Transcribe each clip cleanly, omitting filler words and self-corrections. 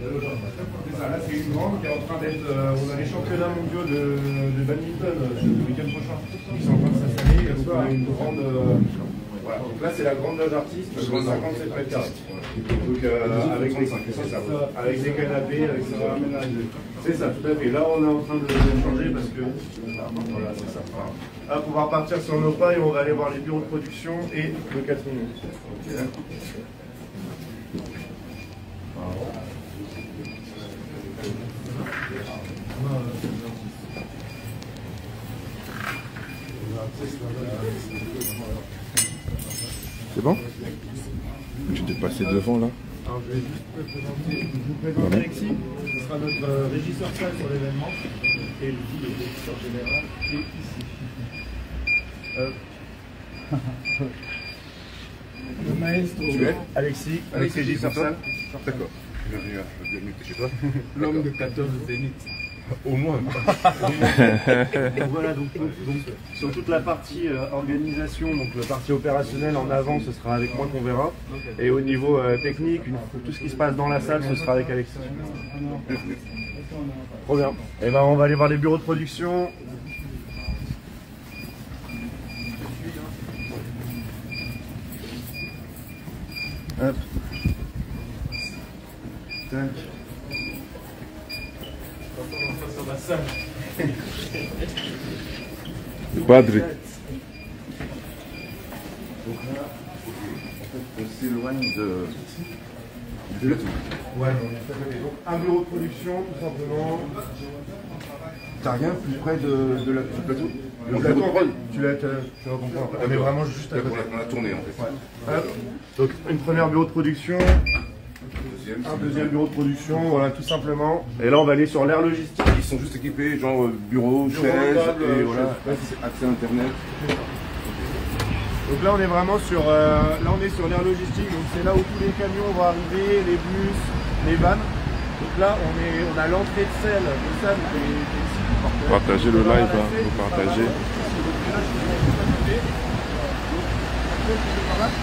C'est ça, là c'est une grande qui est en train d'être. On a les championnats mondiaux de badminton le week-end prochain. Ils sont en train de s'installer. Donc on a une grande. Voilà. Donc là c'est la grande loge artiste de 57 mètres carrés. Donc avec des canapés, avec ça. C'est ça, tout à fait. Là on est en train de changer parce que. Voilà, c'est ça. Là, on va repartir sur nos pas et on va aller voir les bureaux de production et le catering. C'est bon? Tu t'es passé devant là? Alors je vais juste vous présenter Alexis, ce sera notre régisseur salle sur l'événement. Et le régisseur général est ici. Le maestro. Tu es Alexis, régisseur salle. D'accord. Bienvenue chez toi. L'homme de 14 Zénith. Au moins. Voilà, donc sur toute la partie organisation, donc la partie opérationnelle en avant, ce sera avec moi qu'on verra. Et au niveau technique, tout ce qui se passe dans la salle, ce sera avec Alexis. Trop bien. Et ben on va aller voir les bureaux de production. Hop. Tac. Le padre. Donc là, On s'éloigne de plateau. ouais, on est à côté. Donc un bureau de production, tout simplement. T'as rien plus près du plateau? Le plateau, en fait, tu vas comprendre. On est vraiment juste à côté. On a tourné en fait. Ouais. Hop. Donc une première bureau de production. Un deuxième bureau de production, voilà, tout simplement. Et là, on va aller sur l'air logistique. Ils sont juste équipés, genre bureau, chaise, et voilà, accès internet. Donc là, on est vraiment sur, l'air logistique. Donc c'est là où tous les camions vont arriver, les bus, les vannes. Donc là, on a l'entrée de salle qui est ici. Partagez le live, hein, vous partagez.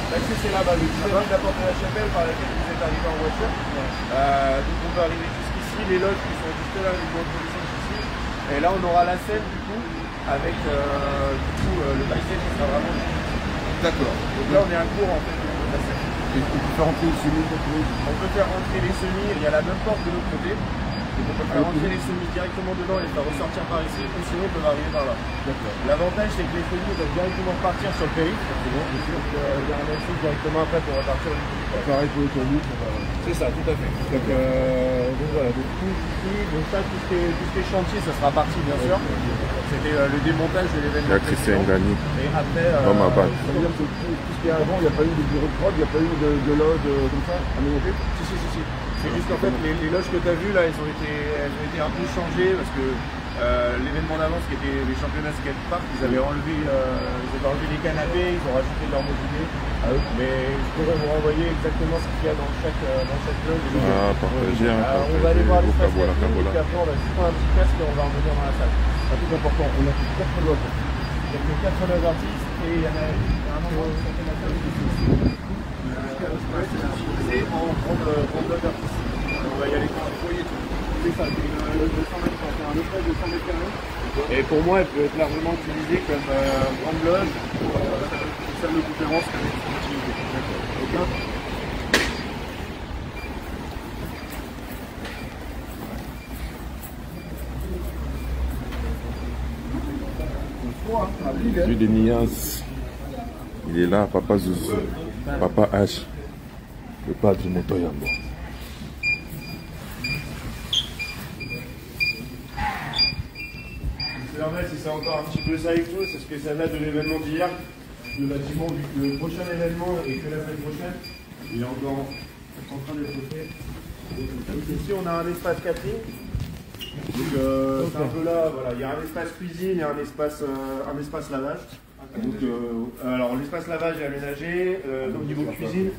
L'accès c'est là-bas, le petit de la porte de la chapelle par laquelle vous êtes arrivé en voiture. Donc on peut arriver jusqu'ici, les loges qui sont juste là, les bureaux de production ici. Et là on aura la scène du coup, avec le backstage qui sera vraiment ici. D'accord. Donc là on est un cours en fait de la scène. Et on peut faire rentrer les semis? On peut faire rentrer les semis, il y a la même porte de l'autre côté. Donc on peut faire rentrer les semis directement dedans et les faire ressortir par ici, ou sinon ils peuvent arriver par là. L'avantage c'est que les semis doivent directement repartir sur le périph'. C'est bon, il y a un accès directement après pour repartir au niveau. Pareil pour l'autobus. C'est ça, tout à fait. Donc voilà, donc tout ici, donc ça, tout ce qui est chantier, ça sera parti bien sûr. C'était le démontage de l'événement. La Christian Gani. Et après, Dans ma bague. ça veut dire que tout ce qui est avant, il n'y a pas eu de bureau de prod, il n'y a pas eu de loge comme ça à monter. Si. C'est juste qu'en fait, les loges que tu as vues là, elles ont été un peu changées parce que l'événement d'avance qui était les championnats skatepark, ils avaient enlevé les canapés, ils ont rajouté leur mobilier. Mais je pourrais vous renvoyer exactement ce qu'il y a dans chaque loge. Ah, partagez, hein, on va aller voir les partagez, et puis après on va juste prendre un petit casque et on va revenir dans la salle. Un truc important, on a fait 4 loges. Il y a que 4 loges artistes et il y en a un endroit où ça fait la salle c'est en grande loge artistique. On va y aller quand vous voyez tout. C'est ça, c'est une loge de 100 mètres, c'est un espace de 100 mètres carrés. Et pour moi, elle peut être largement utilisée comme grande loge ou salle de conférence comme utilisée. D'accord. Dieu des nuances. Il est là, Papa Zouzou, Papa H, le padre du Montoyambo. C'est normal si c'est encore un petit peu ça avec nous, c'est ce que ça date de l'événement d'hier. Le bâtiment, vu que le prochain événement est que la semaine prochaine, il est encore en train d'être fait. Donc ici on a un espace catering. Donc c'est un peu là, voilà, il y a un espace cuisine, il y a un espace lavage. Donc, alors l'espace lavage est aménagé, au niveau cuisine.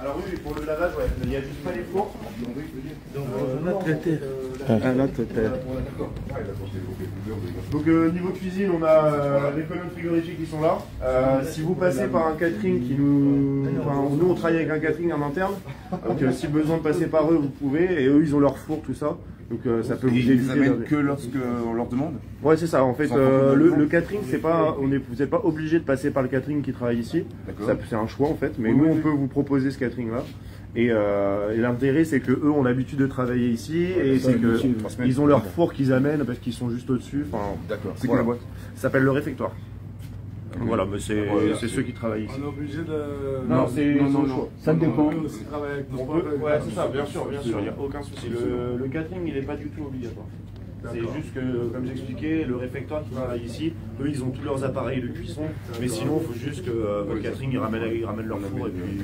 Alors oui, pour le lavage, ouais, il n'y a juste pas les fours. Donc niveau cuisine, on a les colonnes frigorifiques qui sont là. Si vous passez par un catering qui nous... Enfin, nous on travaille avec un catering en interne, donc si besoin de passer par eux, vous pouvez, et eux ils ont leur four, tout ça, donc ça peut vous éviter. Ils amènent que lorsqu'on leur demande? Ouais, c'est ça, en fait, le catering, c'est pas, vous n'êtes pas obligé de passer par le catering qui travaille ici, c'est un choix en fait, mais nous on peut vous proposer ce catering-là. Et l'intérêt, c'est que eux ont l'habitude de travailler ici, et c'est que ils ont leur four qu'ils amènent parce qu'ils sont juste au-dessus. D'accord. C'est quoi la boîte? Ça s'appelle le réfectoire. Voilà, mais c'est ceux qui travaillent ici. On est obligé de... Non, c'est non. Ça dépend. On peut aussi travailler avec nos Ouais, c'est ça, bien sûr, il n'y a aucun souci. Le catering, il n'est pas du tout obligatoire. C'est juste que, comme j'expliquais, le réfectoire qui travaille ici, eux ils ont tous leurs appareils de cuisson, mais sinon il faut juste que le catering ils ramènent leur four et puis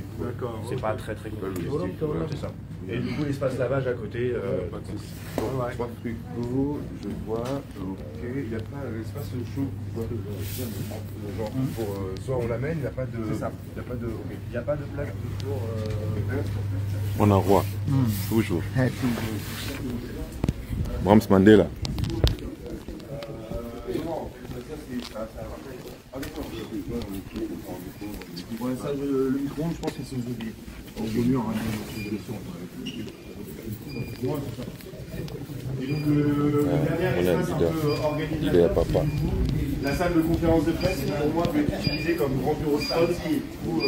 c'est pas très compliqué. C'est ça. Et du coup l'espace lavage à côté. 3 frigos, je vois, ok, il n'y a pas l'espace chaud, genre pour soit on l'amène, il n'y a pas de... C'est ça. Il n'y a pas de plaque pour... On en voit, toujours. Brahms Mandela. Ouais, ça, le micro-ondes, je pense que c'est aux oubliés. On vaut mieux en ramener et donc le dernier espace un peu organisateur, la salle de conférence de presse, pour moi, peut être utilisée comme grand bureau de presse ou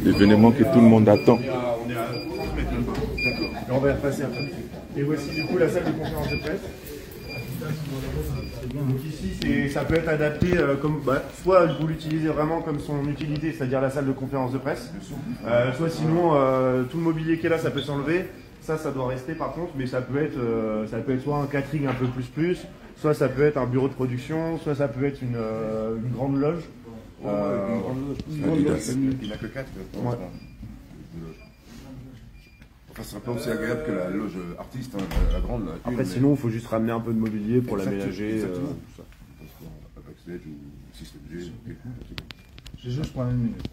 l'événement que tout le monde attend. On est à 30 mètres même pas. D'accord. Et on va y repasser après. Et voici du coup la salle de conférence de presse. Donc ici, ça peut être adapté comme, soit vous l'utilisez vraiment comme son utilité, c'est-à-dire la salle de conférence de presse, soit sinon tout le mobilier qui est là, ça peut s'enlever. Ça doit rester par contre, mais ça peut être soit un catering un peu plus, soit ça peut être un bureau de production, soit ça peut être une grande loge. Il n'a que 4. Enfin, ce serait pas aussi agréable que la loge artiste, hein, la grande. Après, sinon, il faut juste ramener un peu de mobilier pour l'aménager. Exactement. Tout ça. Backstage ou système G. J'ai juste prendre une minute.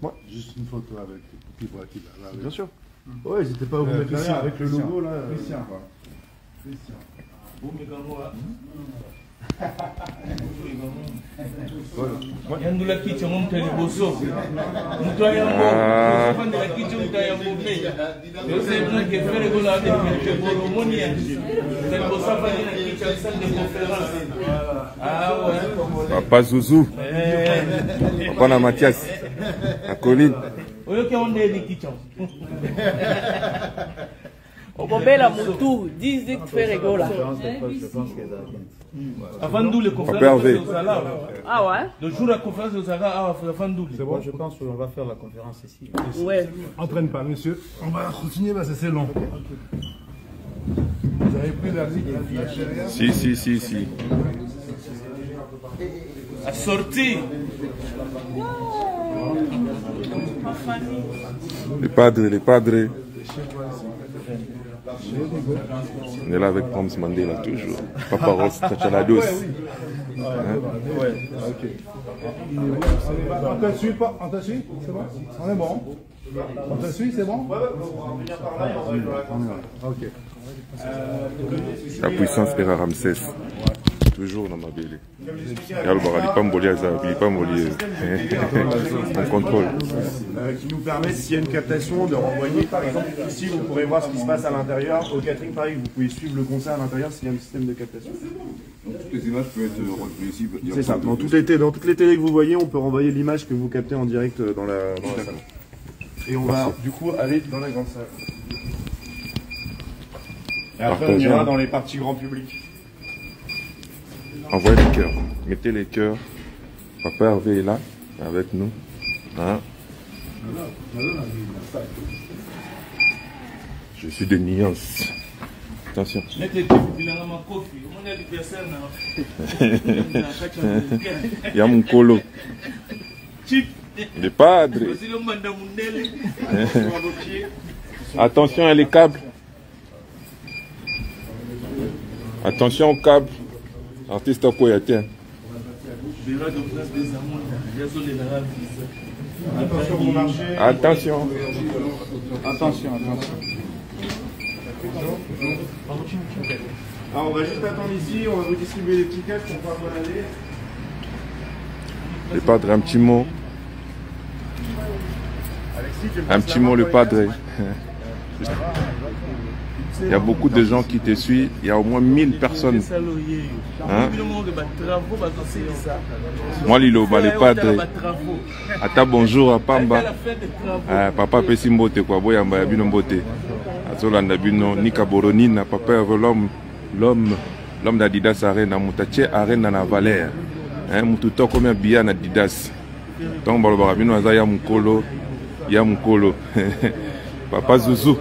Ouais. Juste une photo avec qui voit qui là. Bien sûr. Ouais, n'hésitez pas à vous mettre là avec le logo là. Christian. Yandula kicha mumta ni boso. Mtu ayambo. Mfande la kicha mtu ayambo me. Yose mna kefere gola de ke bolomonia. C'est bosa fa ni kicha salle de conférence. Ah ouais. Papa Zouzou. Papa na Mathias. À Colline. Oyo ke onde ni kicha. Obobela mutu 10 faire gola. Avant d'où les conférences au Salah. Ah ouais. Le jour de la conférence au Salah, avant d'où. C'est bon, je pense qu'on va faire la conférence ici. Ouais. Entraîne pas, monsieur. On va continuer parce que c'est long. Vous avez pris la ligne? Si. À sortir. Les padres. On est là avec Brahms Mandela toujours. Papa Ross Tachalados. Ok. On te suit pas? On te suit? C'est bon? On est bon? On te suit? C'est bon? Ouais, on va venir par là et on va être dans la Ok. La puissance Era Ramsès. Toujours dans ma belle. On contrôle. Qui nous permet, s'il y a une captation, de renvoyer. Par exemple, ici, vous pourrez voir ce qui se passe à l'intérieur. Au catering, pareil, vous pouvez suivre le concert à l'intérieur s'il y a un système de captation. Donc toutes les images peuvent être retrouvées ici. C'est ça. Dans toutes les télés que vous voyez, on peut renvoyer l'image que vous captez en direct dans la salle. Et on va du coup aller dans la grande salle. Et après, on ira dans les parties grand public. Envoyez les cœurs. Mettez les cœurs. Papa Hervé est là, avec nous. Hein? Je suis de nuances. Attention. Il y a mon colo. Les padres. Attention à les câbles. Attention aux câbles. Artiste Koyatien. Attention vous marchez. Attention. Attention. Alors on va juste attendre ici, on va vous distribuer les petits casques pour pouvoir balader. Le padre, un petit mot. Un petit mot, le padre. Il y a beaucoup de gens qui te suivent. Il y a au moins 1000 personnes. Hein? Moi, Lilo, le padre. Ata bonjour à Pamba. Papa Pessimbote, quoi. Boyamba, Yabino Mbote. Azolanda Bino, Nika Boronina, papa l'homme d'Adidas Arena, Moutache Arena na Valère. Moututo comme un billet d'Adidas. Donc, Balbarabino, Azaya Mukolo. Yamukolo. Papa Zouzou.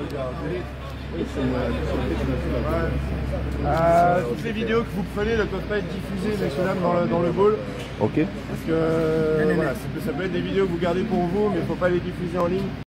Toutes les vidéos que vous prenez ne peuvent pas être diffusées, messieurs dames, dans le ball. Ok. Parce que voilà, ça peut être des vidéos que vous gardez pour vous, mais il ne faut pas les diffuser en ligne.